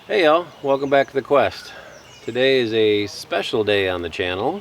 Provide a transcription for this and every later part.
Hey y'all, welcome back to The Quest. Today is a special day on the channel.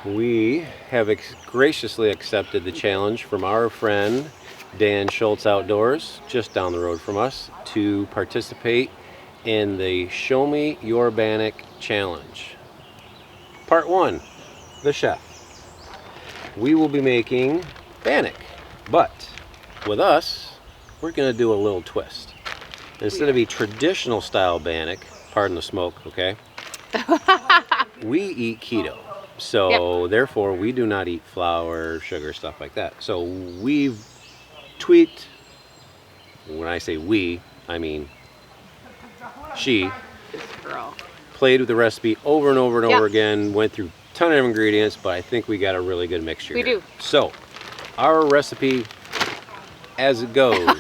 We have graciously accepted the challenge from our friend Dan Schultz Outdoors, just down the road from us, to participate in the Show Me Your Bannock challenge. Part 1, the chef. We will be making bannock, but with us, we're going to do a little twist. Instead of a traditional style bannock, pardon the smoke, okay? We eat keto. So therefore we do not eat flour, sugar, stuff like that. So we've tweaked, when I say we, I mean she, Girl. played with the recipe over and over and over again, went through a ton of ingredients, but I think we got a really good mixture We here. do. So our recipe as it goes,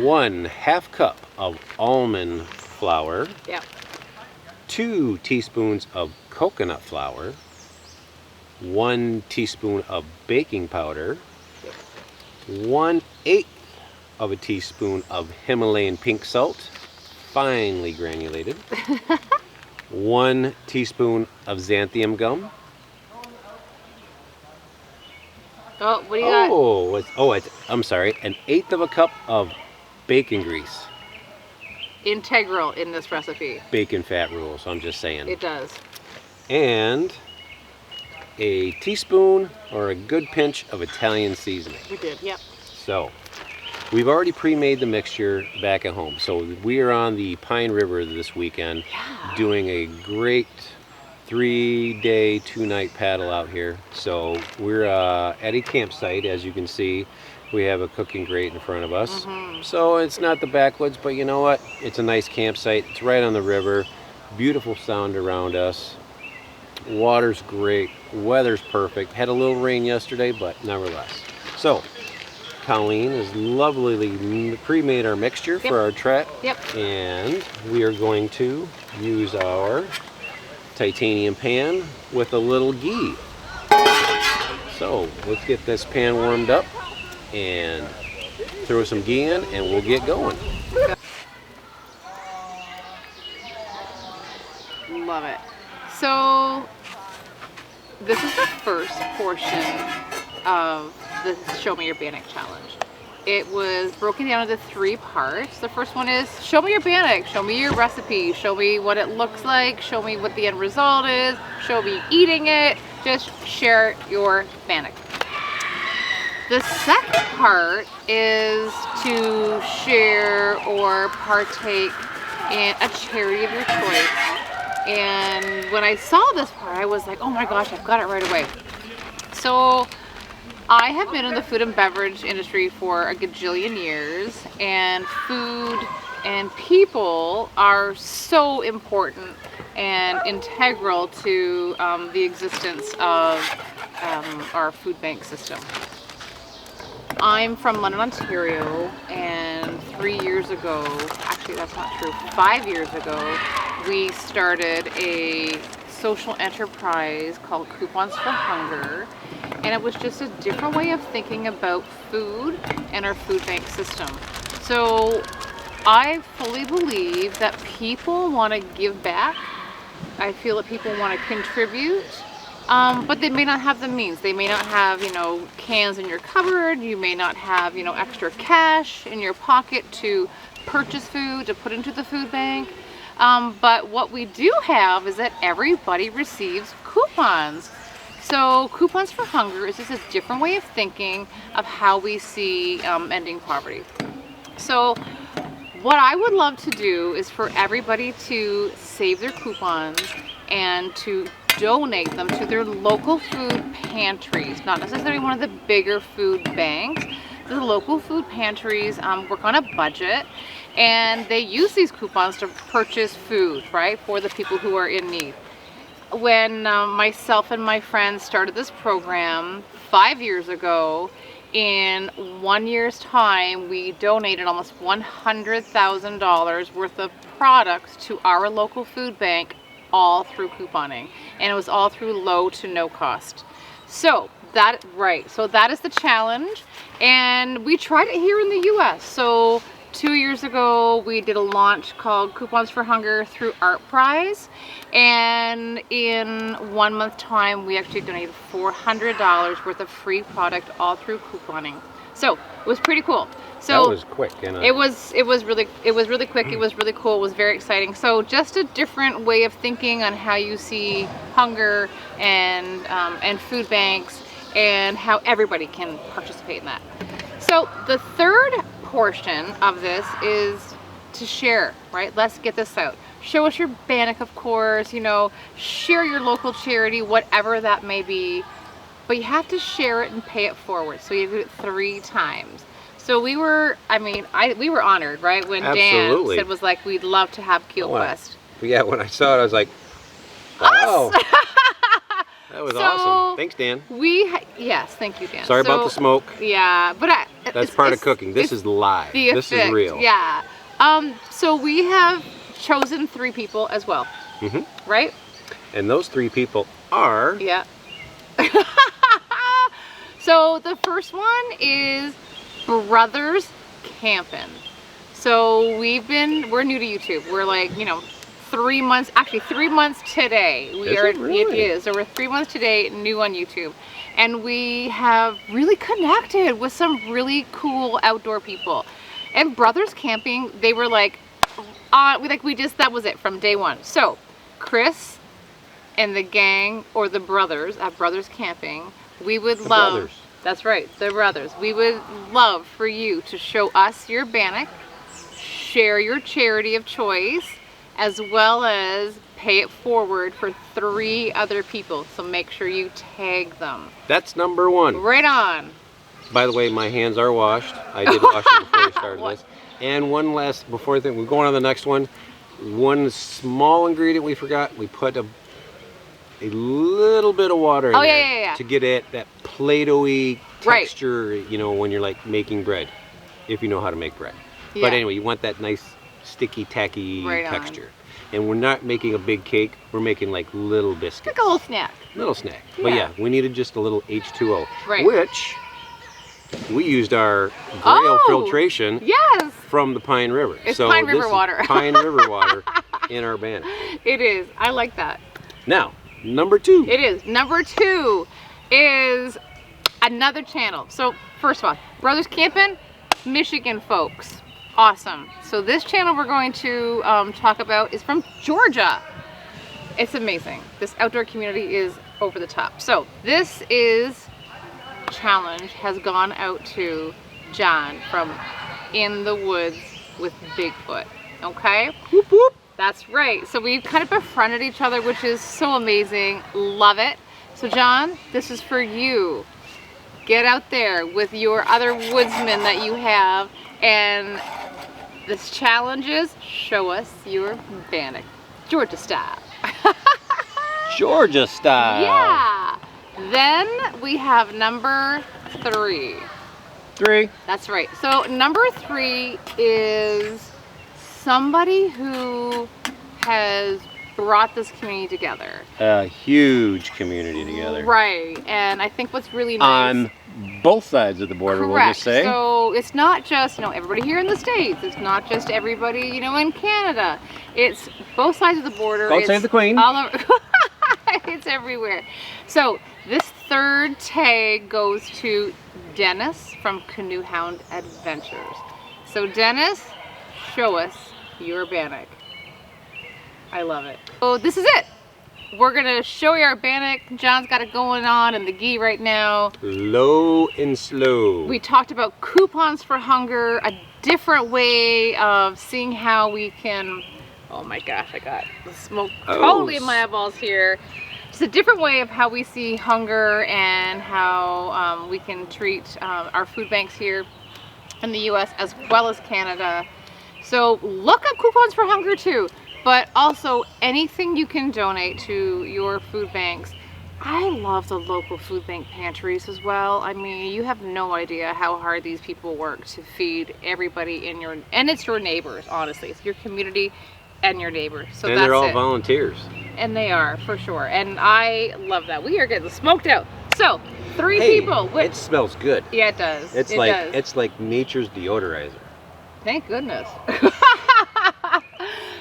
1/2 cup of almond flour, 2 teaspoons of coconut flour, 1 teaspoon of baking powder, 1/8 of a teaspoon of Himalayan pink salt, finely granulated, 1 teaspoon of xantham gum. Oh, what do you got? I'm sorry, 1/8 of a cup of bacon grease. Integral in this recipe. Bacon fat rules, I'm just saying. It does. And a teaspoon or a good pinch of Italian seasoning. We did, yep. So we've already pre-made the mixture back at home. So we are on the Pine River this weekend, doing a great 3-day, 2-night paddle out here. So we're at a campsite, as you can see. We have a cooking grate in front of us. So it's not the backwoods, but you know what? It's a nice campsite. It's right on the river. Beautiful sound around us. Water's great. Weather's perfect. Had a little rain yesterday, but nevertheless. So Colleen has lovelyly pre-made our mixture for our trek. And we are going to use our titanium pan with a little ghee. So let's get this pan warmed up and throw some ghee in and we'll get going. Love it. So this is the first portion of the Show Me Your Bannock challenge. It was broken down into 3 parts. The first one is show me your bannock, show me your recipe, show me what it looks like, show me what the end result is, show me eating it, just share your bannock. The second part is to share or partake in a charity of your choice. And when I saw this part, I was like, oh my gosh, I've got it right away. So I have been in the food and beverage industry for a gajillion years, and food and people are so important and integral to the existence of our food bank system. I'm from London, Ontario, and 3 years ago, actually that's not true, 5 years ago, we started a social enterprise called Coupons for Hunger, and it was just a different way of thinking about food and our food bank system. So I fully believe that people want to give back. I feel that people want to contribute. But they may not have the means. They may not have, cans in your cupboard. You may not have, extra cash in your pocket to purchase food, to put into the food bank. But what we do have is that everybody receives coupons. So Coupons for Hunger is just a different way of thinking of how we see ending poverty. So what I would love to do is for everybody to save their coupons and to donate them to their local food pantries, not necessarily one of the bigger food banks. The local food pantries work on a budget, and they use these coupons to purchase food, right, for the people who are in need. When myself and my friends started this program 5 years ago, in 1 year's time, we donated almost $100,000 worth of products to our local food bank, all through couponing, and it was all through low to no cost. So that is the challenge, and we tried it here in the US. So 2 years ago, we did a launch called Coupons for Hunger through Art Prize. And in 1 month time, we actually donated $400 worth of free product all through couponing. So it was pretty cool. So that was quick. It was really quick. It was really cool. It was very exciting. So just a different way of thinking on how you see hunger and food banks and how everybody can participate in that. So the third portion of this is to share, right? Let's get this out. Show us your bannock, of course, you know, share your local charity, whatever that may be, but you have to share it and pay it forward. So you do it 3 times. So we were, we were honored, right? When Absolutely. Dan said was like, we'd love to have Keel Quest. Yeah, when I saw it, I was like, wow. That was awesome. Thanks, Dan. Yes, thank you, Dan. Sorry about the smoke. Yeah, but that's part of cooking. This is live. This is real. Yeah. So we have chosen 3 people as well. Mm-hmm. Right? And those 3 people are. Yeah. So the first one is Brothers Campin'. So we're new to YouTube. We're like, 3 months, actually 3 months today. It is. So we're 3 months today, new on YouTube. And we have really connected with some really cool outdoor people. And Brothers Camping, they were like, that was it from day one. So Chris and the gang, or the brothers at Brothers Camping, we would love, brothers. That's right, the brothers. We would love for you to show us your bannock, share your charity of choice, as well as pay it forward for 3 other people. So make sure you tag them. That's number 1. Right on. By the way, my hands are washed. I did wash them before we started this. And one last, before I think we're going on the next one, one small ingredient we forgot. We put a little bit of water in there to get that Play-Doh-y texture, when you're like making bread, if you know how to make bread. Yeah. But anyway, you want that nice sticky, tacky texture. And we're not making a big cake. We're making like little biscuits. Like a little snack. Yeah. But yeah, we needed just a little H2O, right. Which we used our Grail filtration from the Pine River. It's Pine River water. Pine River water in our bannock. It is. I like that. Now, number 2. It is. Number 2 is another channel. So first of all, Brothers Campin', Michigan folks. Awesome. So this channel we're going to talk about is from Georgia. It's amazing. This outdoor community is over the top. So this challenge has gone out to John from In the Woods with Bigfoot. Okay? Whoop, whoop. That's right. So we've kind of befriended each other, which is so amazing. Love it. So John, this is for you. Get out there with your other woodsmen that you have, and this challenge is show us your bannock, Georgia style. Georgia style. Yeah. Then we have number 3. 3. That's right. So number 3 is somebody who has brought this community together. A huge community together. Right. And I think what's really nice. On both sides of the border, Correct. We'll just say. So it's not just, everybody here in the States. It's not just everybody, in Canada. It's both sides of the border. God save the Queen. All over. It's everywhere. So this third tag goes to Dennis from Canoe Hound Adventures. So Dennis, show us your bannock. I love it. So this is it. We're gonna show you our bannock. John's got it going on in the gi right now. Low and slow. We talked about coupons for hunger, a different way of seeing how we can, oh my gosh, I got the smoke totally in my eyeballs here. Just a different way of how we see hunger and how we can treat our food banks here in the US as well as Canada. So look up Coupons for Hunger too, but also anything you can donate to your food banks. I love the local food bank pantries as well. I mean, you have no idea how hard these people work to feed everybody in your, and it's your neighbors, honestly. It's your community and your neighbors. So and that's they're all it. volunteers. And they are, for sure. And I love that. We are getting smoked out. So, 3 people. It smells good. Yeah, it does. It's like nature's deodorizer. Thank goodness.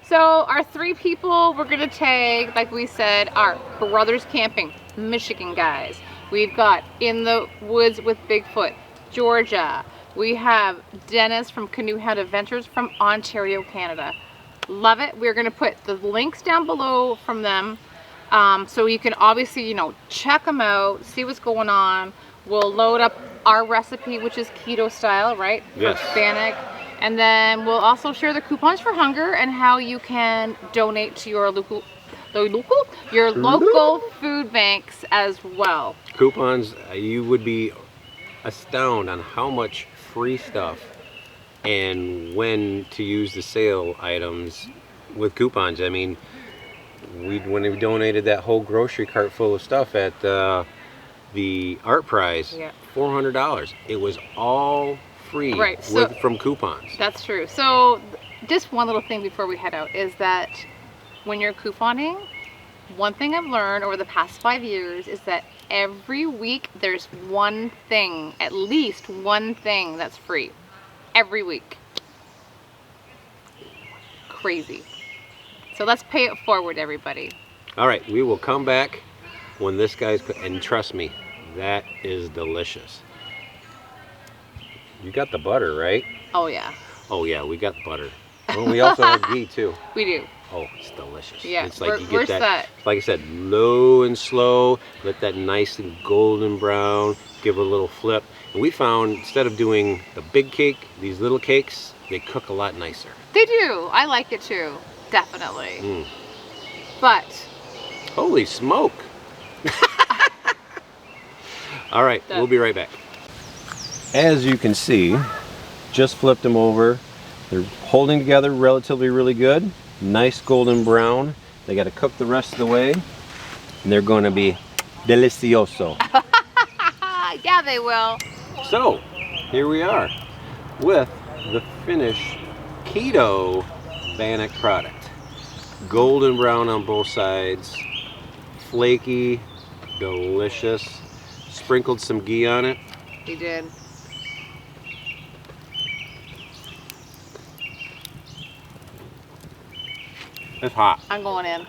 So our 3 people we're gonna tag, like we said, are Brothers Camping, Michigan guys. We've got In the Woods with Bigfoot, Georgia. We have Dennis from Canoe Head Adventures from Ontario, Canada. Love it. We're gonna put the links down below from them, so you can obviously, you know, check them out, see what's going on. We'll load up our recipe, which is keto style, right? Yes. For bannock. And then we'll also share the coupons for hunger and how you can donate to your local food banks as well. Coupons, you would be astounded on how much free stuff and when to use the sale items with coupons. I mean, when we donated that whole grocery cart full of stuff at the art prize, Yeah. $400. It was all free, Right, so from coupons. That's true. So just one little thing before we head out is that when you're couponing, one thing I've learned over the past 5 years is that every week there's one thing, at least one thing that's free. Every week. Crazy. So let's pay it forward, everybody. All right, we will come back when this guy's, and trust me, that is delicious. You got the butter, right? Oh yeah, Oh yeah, we got butter. Oh, we also have ghee too. we do. Oh, it's delicious. Yeah, It's like you where's get that? like I said, low and slow, let that nice and golden brown, give it a little flip. And we found, instead of doing the big cake, these little cakes, they cook a lot nicer. They do. I like it too. Definitely. Mm. But Holy smoke. All right, Done. we'll be right back. As you can see, just flipped them over. They're holding together relatively really good. Nice golden brown. They got to cook the rest of the way. And they're going to be delicioso. yeah, they will. So, here we are with the finished keto bannock product. Golden brown on both sides. Flaky, delicious. Sprinkled some ghee on it. We did. It's hot, I'm going in.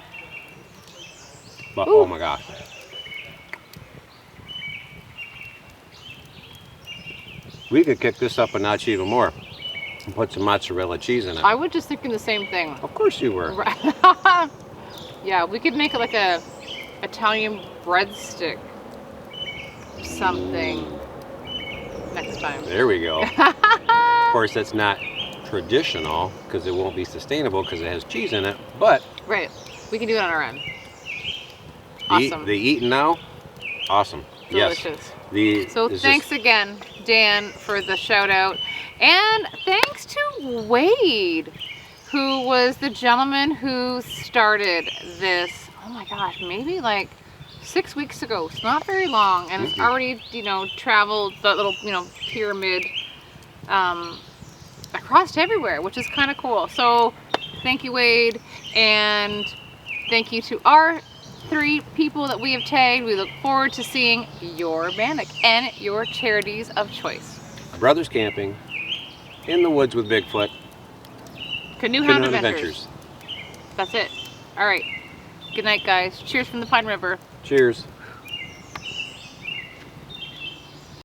but Ooh. oh my gosh. We could kick this up a notch even more and put some mozzarella cheese in it. I was just thinking the same thing. Of course you were. Right. Yeah, we could make it like a Italian breadstick something next time. There we go. Of course, that's not traditional because it won't be sustainable because it has cheese in it, but Right. We can do it on our own. Awesome. the eating now, awesome. Delicious. Yes. So thanks again, Dan, for the shout out. And thanks to Wade, who was the gentleman who started this, oh my gosh, maybe like 6 weeks ago. It's not very long. And it's already, you know, traveled the little, you know, pyramid across everywhere, which is kind of cool. So thank you, Wade. And thank you to our 3 people that we have tagged. We look forward to seeing your bannock and your charities of choice. Brothers Camping, In the Woods with Bigfoot, Canoe Head Adventures. That's it. All right. Good night, guys. Cheers from the Pine River. Cheers.